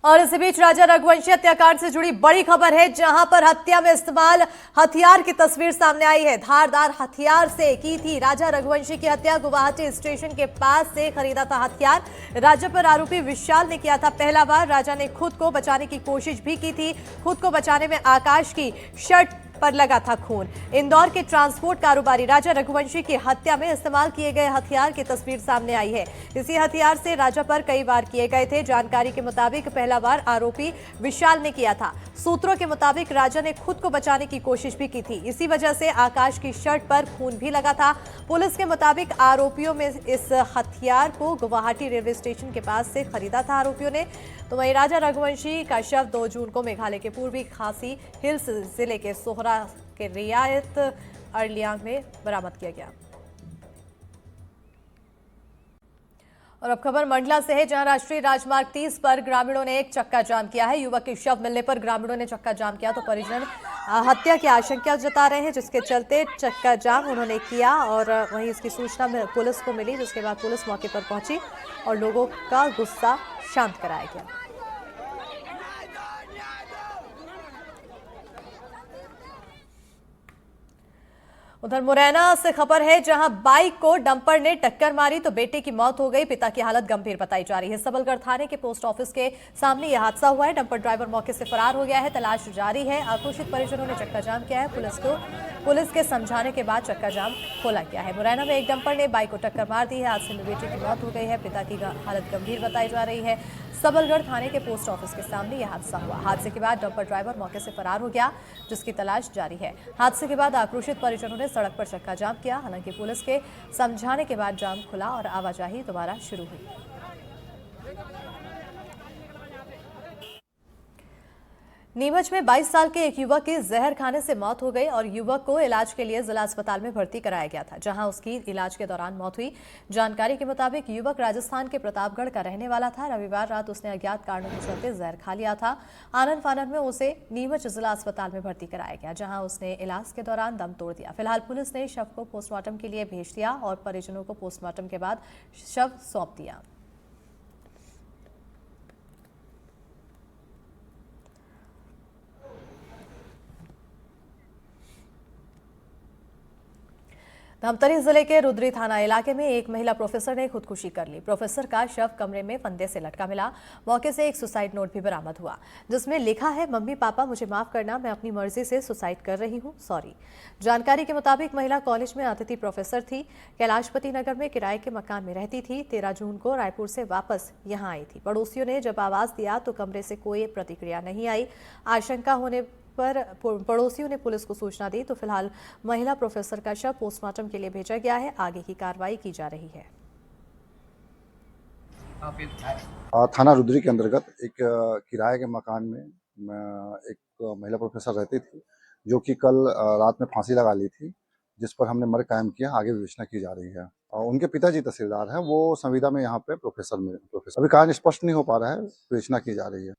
और इसी बीच राजा रघुवंशी हत्याकांड से जुड़ी बड़ी खबर है, जहां पर हत्या में इस्तेमाल हथियार की तस्वीर सामने आई है। धारदार हथियार से की थी राजा रघुवंशी की हत्या। गुवाहाटी स्टेशन के पास से खरीदा था हथियार। राजा पर आरोपी विशाल ने किया था पहला वार। राजा ने खुद को बचाने की कोशिश भी की थी। खुद को बचाने में आकाश की शर्ट पर लगा था खून। इंदौर के ट्रांसपोर्ट कारोबारी राजा रघुवंशी की हत्या में इस्तेमाल किए गए हथियार की तस्वीर सामने आई है। इसी हथियार से राजा पर कई वार किए गए थे। जानकारी के मुताबिक पहला वार आरोपी विशाल ने किया था। सूत्रों के मुताबिक राजा ने खुद को बचाने की कोशिश भी की थी। इसी वजह से आकाश की शर्ट पर खून भी लगा था। पुलिस के मुताबिक आरोपियों में इस हथियार को गुवाहाटी रेलवे स्टेशन के पास से खरीदा था आरोपियों ने। तो वहीं राजा रघुवंशी का शव 2 जून को मेघालय के पूर्वी खासी हिल्स जिले के सोहरा के रियायत अर्लियांग में बरामद किया गया। और अब खबर मंडला से है, जहां राष्ट्रीय राजमार्ग 30 पर ग्रामीणों ने एक चक्का जाम किया है। युवक के शव मिलने पर ग्रामीणों ने चक्का जाम किया तो परिजन हत्या की आशंका जता रहे हैं, जिसके चलते चक्का जाम उन्होंने किया। और वहीं इसकी सूचना पुलिस को मिली, जिसके बाद पुलिस मौके पर पहुंची और लोगों का गुस्सा शांत कराया गया। उधर मुरैना से खबर है, जहां बाइक को डंपर ने टक्कर मारी तो बेटे की मौत हो गई। पिता की हालत गंभीर बताई जा रही है। सबलगढ़ थाने के पोस्ट ऑफिस के सामने यह हादसा हुआ है। डंपर ड्राइवर मौके से फरार हो गया है। तलाश जारी है। आक्रोशित परिजनों ने चक्का जाम किया है। पुलिस के समझाने के बाद चक्का जाम खोला गया है। मुरैना में एक डंपर ने बाइक को टक्कर मार दी है। हादसे में बेटे की मौत हो गई है। पिता की हालत गंभीर बताई जा रही है। सबलगढ़ थाने के पोस्ट ऑफिस के सामने यह हादसा हुआ। हादसे के बाद डंपर ड्राइवर मौके से फरार हो गया, जिसकी तलाश जारी है। हादसे के बाद आक्रोशित परिजनों ने सड़क पर चक्का जाम किया। हालांकि पुलिस के समझाने के बाद जाम खुला और आवाजाही दोबारा शुरू हुई। नीमच में 22 साल के एक युवक की जहर खाने से मौत हो गई और युवक को इलाज के लिए जिला अस्पताल में भर्ती कराया गया था, जहां उसकी इलाज के दौरान मौत हुई। जानकारी के मुताबिक युवक राजस्थान के प्रतापगढ़ का रहने वाला था। रविवार रात उसने अज्ञात कारणों के चलते जहर खा लिया था। आनन फानन में उसे नीमच जिला अस्पताल में भर्ती कराया गया, जहां उसने इलाज के दौरान दम तोड़ दिया। फिलहाल पुलिस ने शव को पोस्टमार्टम के लिए भेज दिया और परिजनों को पोस्टमार्टम के बाद शव सौंप दिया। धमतरी जिले के रुद्री थाना इलाके में एक महिला प्रोफेसर ने खुदकुशी कर ली। प्रोफेसर का शव कमरे में फंदे से लटका मिला। मौके से एक सुसाइड नोट भी बरामद हुआ, जिसमें लिखा है, मम्मी पापा मुझे माफ करना, मैं अपनी मर्जी से सुसाइड कर रही हूं, सॉरी। जानकारी के मुताबिक महिला कॉलेज में अतिथि प्रोफेसर थी। कैलाशपति नगर में किराए के मकान में रहती थी। 13 जून को रायपुर से वापस यहां आई थी। पड़ोसियों ने जब आवाज दिया तो कमरे से कोई प्रतिक्रिया नहीं आई। आशंका होने पर पड़ोसियों ने पुलिस को सूचना दी। तो फिलहाल महिला प्रोफेसर का शव पोस्टमार्टम के लिए भेजा गया है। आगे की कार्रवाई की जा रही है। थाना रुद्री के अंतर्गत एक किराए के मकान में एक महिला प्रोफेसर रहती थी, जो कि कल रात में फांसी लगा ली थी, जिस पर हमने मर्ग कायम किया। आगे विवेचना की जा रही है। उनके पिताजी तहसीलदार हैं, वो संविदा में यहाँ पे प्रोफेसर अभी कारण स्पष्ट नहीं हो पा रहा है, विवेचना की जा रही है।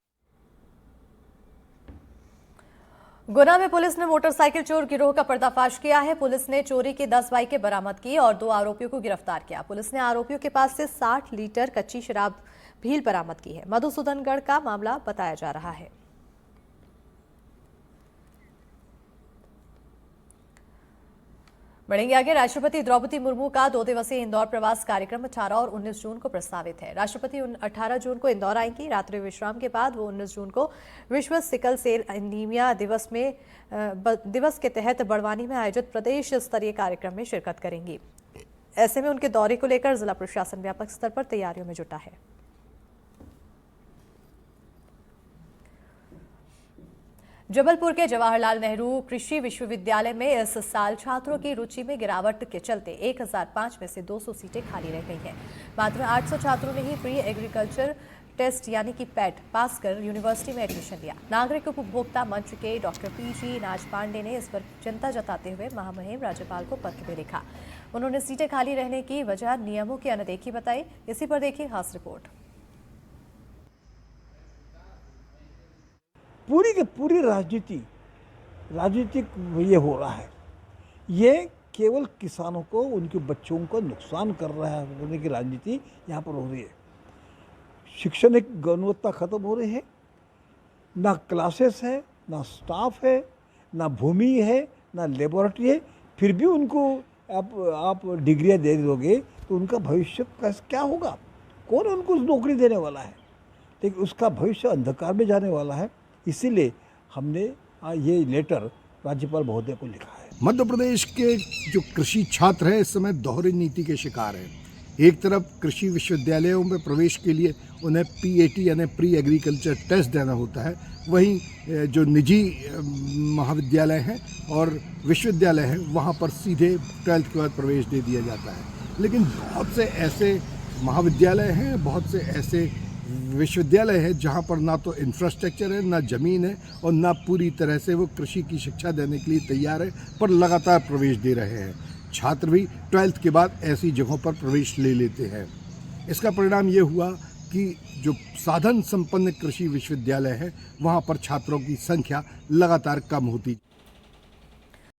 गुना में पुलिस ने मोटरसाइकिल चोर गिरोह का पर्दाफाश किया है। पुलिस ने चोरी की 10 बाइकें बरामद की और 2 आरोपियों को गिरफ्तार किया। पुलिस ने आरोपियों के पास से 60 लीटर कच्ची शराब भी बरामद की है। मधुसूदनगढ़ का मामला बताया जा रहा है। बढ़ेंगे आगे। राष्ट्रपति द्रौपदी मुर्मू का 2 दिवसीय इंदौर प्रवास कार्यक्रम 18 और 19 जून को प्रस्तावित है। राष्ट्रपति 18 जून को इंदौर आएंगी। रात्रि विश्राम के बाद वो 19 जून को विश्व सिकल सेल एनीमिया दिवस के तहत बड़वानी में आयोजित प्रदेश स्तरीय कार्यक्रम में शिरकत करेंगी। ऐसे में उनके दौरे को लेकर जिला प्रशासन व्यापक स्तर पर तैयारियों में जुटा है। जबलपुर के जवाहरलाल नेहरू कृषि विश्वविद्यालय में इस साल छात्रों की रुचि में गिरावट के चलते 1005 में से 200 सीटें खाली रह गई हैं। मात्र 800 छात्रों ने ही प्री एग्रीकल्चर टेस्ट यानी कि पैट पास कर यूनिवर्सिटी में एडमिशन लिया। नागरिक उपभोक्ता मंच के डॉक्टर पीजी नाज पांडे ने इस पर चिंता जताते हुए महामहिम राज्यपाल को पत्र भी लिखा। उन्होंने सीटें खाली रहने की वजह नियमों की अनदेखी बताई। इसी पर देखिए खास रिपोर्ट। पूरी की पूरी राजनीतिक ये हो रहा है। ये केवल किसानों को, उनके बच्चों को नुकसान कर रहा है होने की राजनीति यहाँ पर हो रही है। शैक्षणिक गुणवत्ता खत्म हो रही है, ना क्लासेस है, ना स्टाफ है, ना भूमि है, ना लेबोरेटरी है, फिर भी उनको आप डिग्रियां दे दोगे तो उनका भविष्य क्या होगा? कौन उनको नौकरी देने वाला है? लेकिन उसका भविष्य अंधकार में जाने वाला है। इसीलिए हमने ये लेटर राज्यपाल महोदय को लिखा है। मध्य प्रदेश के जो कृषि छात्र हैं इस समय दोहरी नीति के शिकार हैं। एक तरफ कृषि विश्वविद्यालयों में प्रवेश के लिए उन्हें PAT यानी प्री एग्रीकल्चर टेस्ट देना होता है, वहीं जो निजी महाविद्यालय हैं और विश्वविद्यालय हैं वहाँ पर सीधे 12th के बाद प्रवेश दे दिया जाता है। लेकिन बहुत से ऐसे महाविद्यालय हैं, बहुत से ऐसे विश्वविद्यालय है जहाँ पर ना तो इंफ्रास्ट्रक्चर है, ना ज़मीन है और ना पूरी तरह से वो कृषि की शिक्षा देने के लिए तैयार है, पर लगातार प्रवेश दे रहे हैं। छात्र भी 12th के बाद ऐसी जगहों पर प्रवेश ले लेते हैं। इसका परिणाम ये हुआ कि जो साधन संपन्न कृषि विश्वविद्यालय है वहाँ पर छात्रों की संख्या लगातार कम होती